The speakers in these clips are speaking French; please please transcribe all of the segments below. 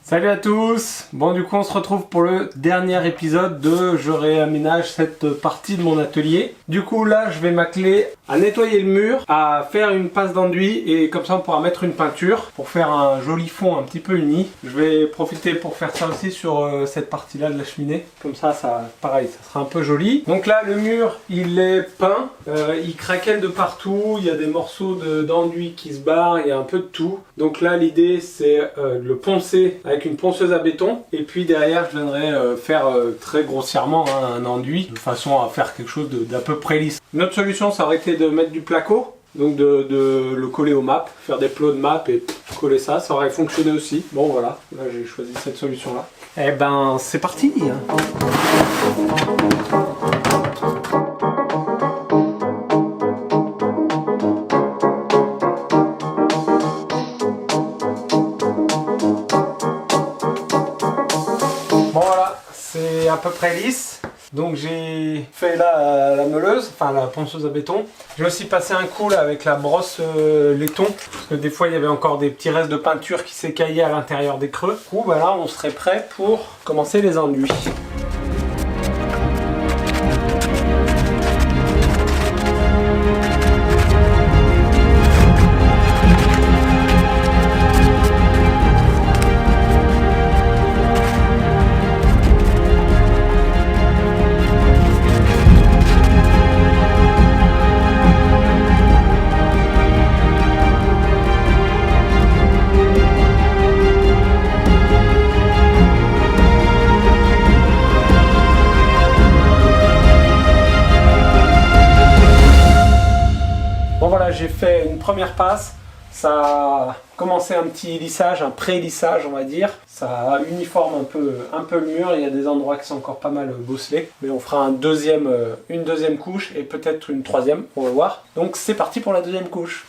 Salut à tous. Bon, du coup on se retrouve pour le dernier épisode de je réaménage cette partie de mon atelier. Du coup là je vais m'atteler à nettoyer le mur, à faire une passe d'enduit et comme ça on pourra mettre une peinture pour faire un joli fond un petit peu uni. Je vais profiter pour faire ça aussi sur cette partie là de la cheminée. Comme ça, pareil, ça sera un peu joli. Donc là le mur il est peint, il craquelle de partout, il y a des morceaux d'enduit qui se barrent, il y a un peu de tout. Donc là l'idée c'est de le poncer avec une ponceuse à béton et puis derrière je viendrai faire très grossièrement un enduit de façon à faire quelque chose d'à peu près lisse. Une autre solution ça aurait été de mettre du placo, donc de le coller au map, faire des plots de map et coller ça aurait fonctionné aussi. Bon voilà, là j'ai choisi cette solution là. Et ben c'est parti hein. C'est à peu près lisse, donc j'ai fait là la meuleuse, enfin la ponceuse à béton. J'ai aussi passé un coup là avec la brosse laiton, parce que des fois il y avait encore des petits restes de peinture qui s'écaillaient à l'intérieur des creux. Du coup bah là on serait prêt pour commencer les enduits. Bon voilà, j'ai fait une première passe, ça a commencé un petit lissage, un pré-lissage on va dire. Ça uniforme un peu le mur, il y a des endroits qui sont encore pas mal bosselés. Mais on fera une deuxième couche et peut-être une troisième, on va voir. Donc c'est parti pour la deuxième couche.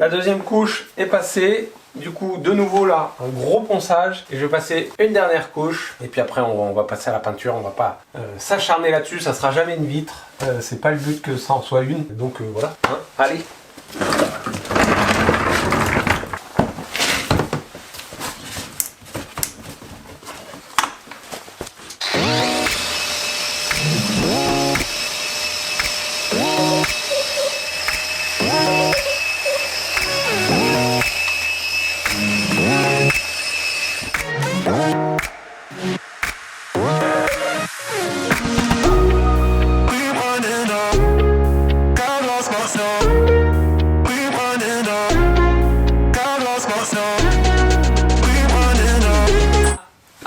La deuxième couche est passée, du coup de nouveau là un gros ponçage et je vais passer une dernière couche et puis après on va passer à la peinture. On va pas s'acharner là-dessus, ça sera jamais une vitre, c'est pas le but que ça en soit une, donc voilà, hein, allez.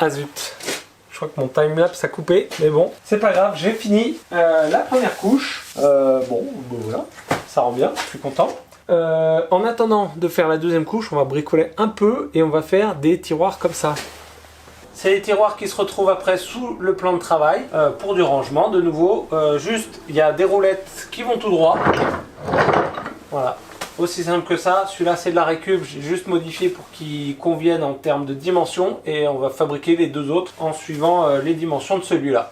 Ah zut, je crois que mon timelapse a coupé, mais bon, c'est pas grave, j'ai fini la première couche. Bon, voilà, ça rend bien, je suis content. En attendant de faire la deuxième couche, on va bricoler un peu et on va faire des tiroirs comme ça. C'est les tiroirs qui se retrouvent après sous le plan de travail pour du rangement. De nouveau, juste, il y a des roulettes qui vont tout droit. Voilà. Aussi simple que ça, celui-là c'est de la récup, j'ai juste modifié pour qu'il convienne en termes de dimension et on va fabriquer les deux autres en suivant les dimensions de celui-là.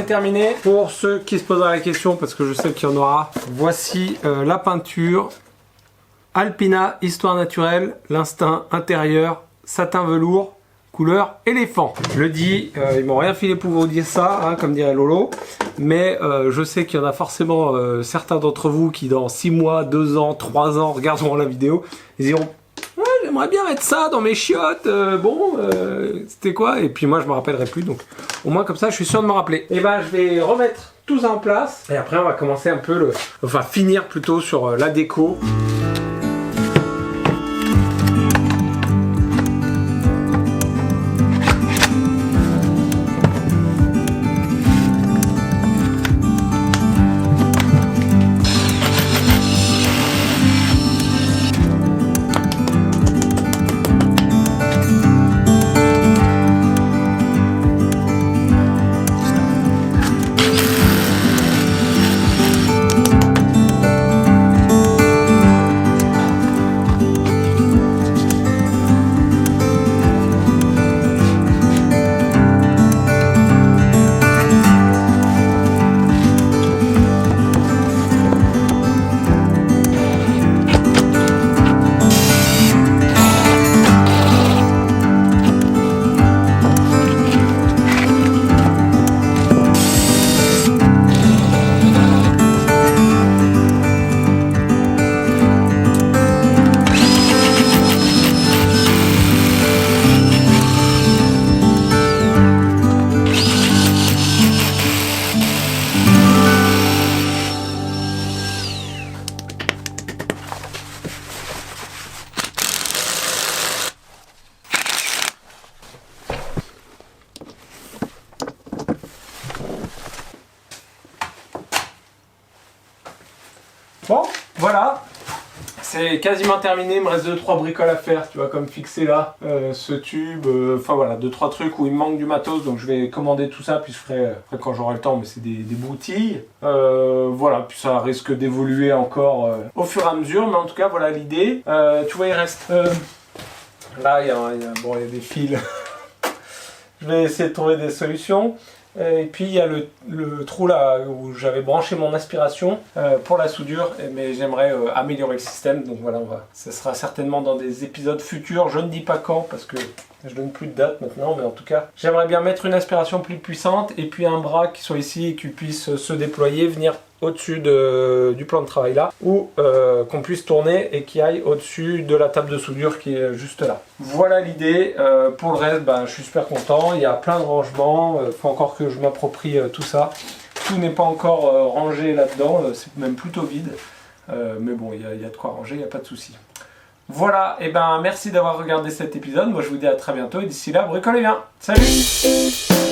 terminé. Pour ceux qui se poseraient la question, parce que je sais qu'il y en aura, voici la peinture Alpina Histoire Naturelle, l'instinct intérieur, satin velours, couleur éléphant. Je le dis, ils m'ont rien filé pour vous dire ça, hein, comme dirait Lolo, mais je sais qu'il y en a forcément certains d'entre vous qui dans 6 mois, 2 ans, 3 ans regarderont la vidéo, ils diront ouais, j'aimerais bien mettre ça dans mes chiottes, c'était quoi? Et puis moi je me rappellerai plus, donc au moins comme ça je suis sûr de me rappeler. Et ben je vais remettre tout ça en place, et après on va commencer un peu finir plutôt sur la déco. Bon, voilà, c'est quasiment terminé, il me reste 2-3 bricoles à faire, tu vois, comme fixer là, ce tube, enfin voilà, 2-3 trucs où il me manque du matos, donc je vais commander tout ça, puis je ferai quand j'aurai le temps, mais c'est des broutilles. Voilà, puis ça risque d'évoluer encore au fur et à mesure, mais en tout cas, voilà l'idée. Tu vois, il reste, là, il y a des fils, je vais essayer de trouver des solutions. Et puis il y a le trou là où j'avais branché mon aspiration pour la soudure, mais j'aimerais améliorer le système, donc voilà, ce sera certainement dans des épisodes futurs, je ne dis pas quand parce que je donne plus de date maintenant, mais en tout cas j'aimerais bien mettre une aspiration plus puissante et puis un bras qui soit ici et qui puisse se déployer, venir au-dessus du plan de travail là, ou qu'on puisse tourner et qui aille au-dessus de la table de soudure qui est juste là. Voilà l'idée. Pour le reste, je suis super content, il y a plein de rangements, faut encore que je m'approprie tout ça. Tout n'est pas encore rangé là-dedans, c'est même plutôt vide, mais bon, il y a de quoi ranger, il n'y a pas de souci. Voilà, et merci d'avoir regardé cet épisode, moi je vous dis à très bientôt, et d'ici là, bricolez bien, salut!